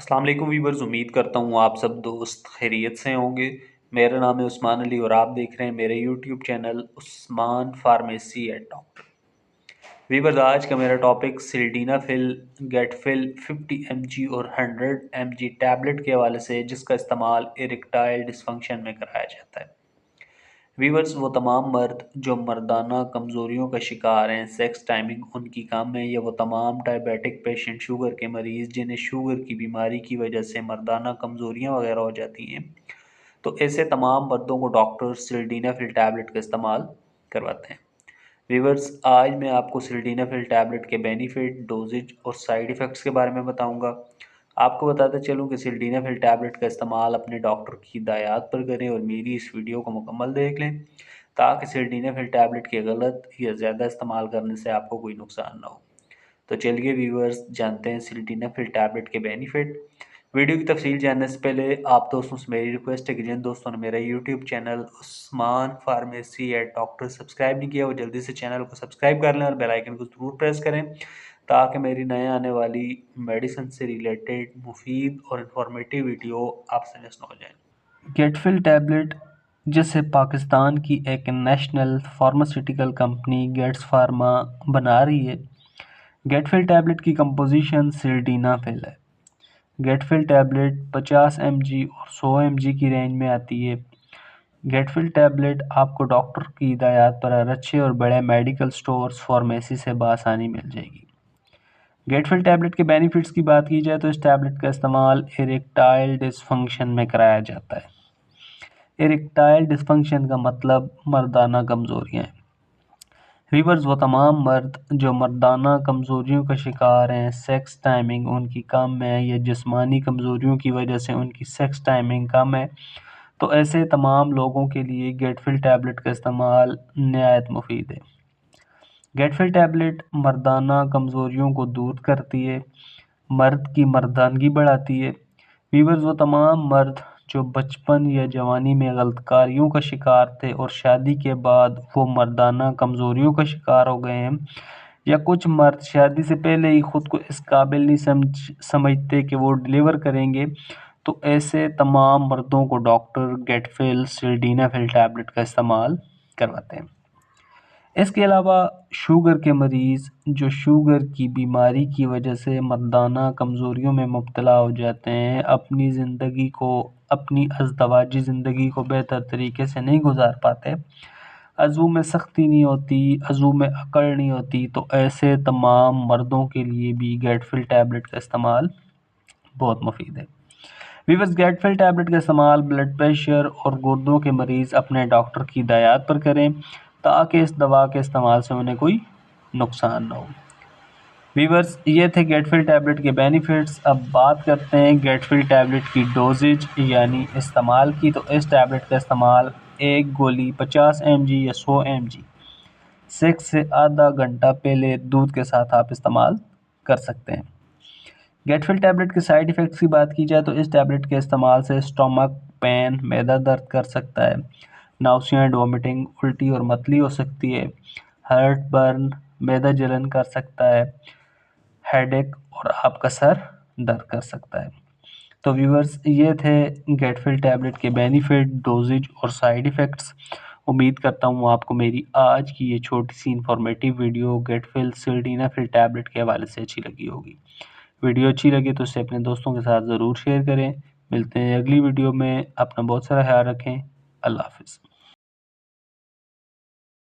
अस्सलाम वालेकुम वीवर्स, उम्मीद करता हूँ आप सब दोस्त खैरियत से होंगे। मेरा नाम है उस्मान अली और आप देख रहे हैं मेरे YouTube channel Usman pharmacy at doctor. Viewers, आज का मेरा टॉपिक सिल्डीनाफिल गेटफिल 50 mg और 100 mg टैबलेट के हवाले से, जिसका इस्तेमाल इरेक्टाइल डिसफंक्शन में कराया जाता है। वीवर्स, वो तमाम मर्द जो मर्दाना कमज़ोरियों का शिकार हैं, सेक्स टाइमिंग उनकी कम है, या वो तमाम डायबिटिक पेशेंट, शुगर के मरीज़ जिन्हें शुगर की बीमारी की वजह से मर्दाना कमज़ोरियाँ वगैरह हो जाती हैं, तो ऐसे तमाम मर्दों को डॉक्टर सिल्डीनाफिल टैबलेट का इस्तेमाल करवाते हैं। वीवर्स, आज मैं आपको सिल्डीनाफिल टैबलेट के बेनिफिट, डोजेज और साइड इफ़ेक्ट्स के बारे में बताऊंगा। आपको बताते चलूँ कि सिल्डीनाफिल टैबलेट का इस्तेमाल अपने डॉक्टर की हिदायत पर करें और मेरी इस वीडियो को मुकम्मल देख लें, ताकि सिल्डीनाफिल टैबलेट के गलत या ज़्यादा इस्तेमाल करने से आपको कोई नुकसान ना हो। तो चलिए वीवर्स, जानते हैं सिल्डीनाफिल टैबलेट के बेनिफिट। वीडियो की तफसील जानने से पहले आप दोस्तों से मेरी रिक्वेस्ट है कि जिन दोस्तों ने मेरा YouTube channel Usman pharmacy at doctor subscribe नहीं किया, वो जल्दी से चैनल को सब्सक्राइब कर लें और बेल आइकन को ज़रूर प्रेस करें, ताकि मेरी नए आने वाली मेडिसिन से रिलेटेड मुफीद और इन्फॉर्मेटिव वीडियो आपसे मिस न हो जाए। गेटफिल टैबलेट, जिसे पाकिस्तान की एक national pharmaceutical company Getz Pharma बना रही है। गेटफिल टैबलेट की कंपोजिशन सिल्डीनाफिल है। गेटफिल टैबलेट 50 mg और 100 mg की रेंज में आती है। गेटफिल टैबलेट आपको डॉक्टर की हिदायत पर अच्छे और बड़े मेडिकल स्टोर्स फार्मेसी से बआसानी मिल जाएगी। गेटफिल टैबलेट के बेनिफिट्स की बात की जाए तो इस टैबलेट का इस्तेमाल इरेक्टाइल डिसफंक्शन में कराया जाता है। इरेक्टाइल डिसफंक्शन का मतलब मर्दाना कमज़ोरियाँ हैं। वीवर्स, वो तमाम मर्द जो मर्दाना कमज़ोरियों का शिकार हैं, सेक्स टाइमिंग उनकी कम है या जिस्मानी कमज़ोरियों की वजह से उनकी सेक्स टाइमिंग कम है, तो ऐसे तमाम लोगों के लिए गेटफिल टैबलेट का इस्तेमाल निहायत मुफीद है। गेटफिल टैबलेट मर्दाना कमज़ोरियों को दूर करती है, मर्द की मर्दानगी बढ़ाती है। वीवर्स, वो तमाम मर्द जो बचपन या जवानी में गलतकारियों का शिकार थे और शादी के बाद वो मर्दाना कमज़ोरियों का शिकार हो गए हैं, या कुछ मर्द शादी से पहले ही ख़ुद को इस काबिल नहीं समझते कि वो डिलीवर करेंगे, तो ऐसे तमाम मर्दों को डॉक्टर गेटफिल सिल्डीनाफिल टैबलेट का इस्तेमाल करवाते हैं। इसके अलावा शुगर के मरीज़ जो शुगर की बीमारी की वजह से मर्दाना कमज़ोरियों में मुब्तला हो जाते हैं, अपनी ज़िंदगी को, अपनी अज़दवाजी ज़िंदगी को बेहतर तरीके से नहीं गुजार पाते, अज़ू में सख्ती नहीं होती, अज़ू में अकड़ नहीं होती, तो ऐसे तमाम मर्दों के लिए भी गेटफिल टैबलेट का इस्तेमाल बहुत मुफीद है। वीवर्स, गेटफिल टैबलेट का इस्तेमाल ब्लड प्रेशर और गुर्दों के मरीज़ अपने डॉक्टर की हिदायत पर करें, ताकि इस दवा के इस्तेमाल से उन्हें कोई नुकसान ना हो। वीवर्स, ये थे गेटफिल टैबलेट के बेनिफिट्स। अब बात करते हैं गेटफिल टैबलेट की डोजेज यानी इस्तेमाल की। तो इस टैबलेट का इस्तेमाल एक गोली 50 mg या 100 mg सेक्स से आधा घंटा पहले दूध के साथ आप इस्तेमाल कर सकते हैं। गेटफिल टैबलेट के साइड इफ़ेक्ट्स की बात की जाए तो इस टैबलेट के इस्तेमाल से स्टमक पेन, मैदा दर्द कर सकता है, नाउसिया एंड वॉमिटिंग, उल्टी और मतली हो सकती है, हार्ट बर्न, मैदा जलन कर सकता है, हेडेक और आपका सर दर्द कर सकता है। तो व्यूअर्स, ये थे गेटफिल टैबलेट के बेनिफिट, डोजेज और साइड इफ़ेक्ट्स। उम्मीद करता हूँ आपको मेरी आज की ये छोटी सी इन्फॉर्मेटिव वीडियो गेटफिल सिल्डीनाफिल टैबलेट के हवाले से अच्छी लगी होगी। वीडियो अच्छी लगी तो इसे अपने दोस्तों के साथ ज़रूर शेयर करें। मिलते हैं अगली वीडियो में। अपना बहुत सारा ख्याल रखें। अल्लाह हाफ़िज़।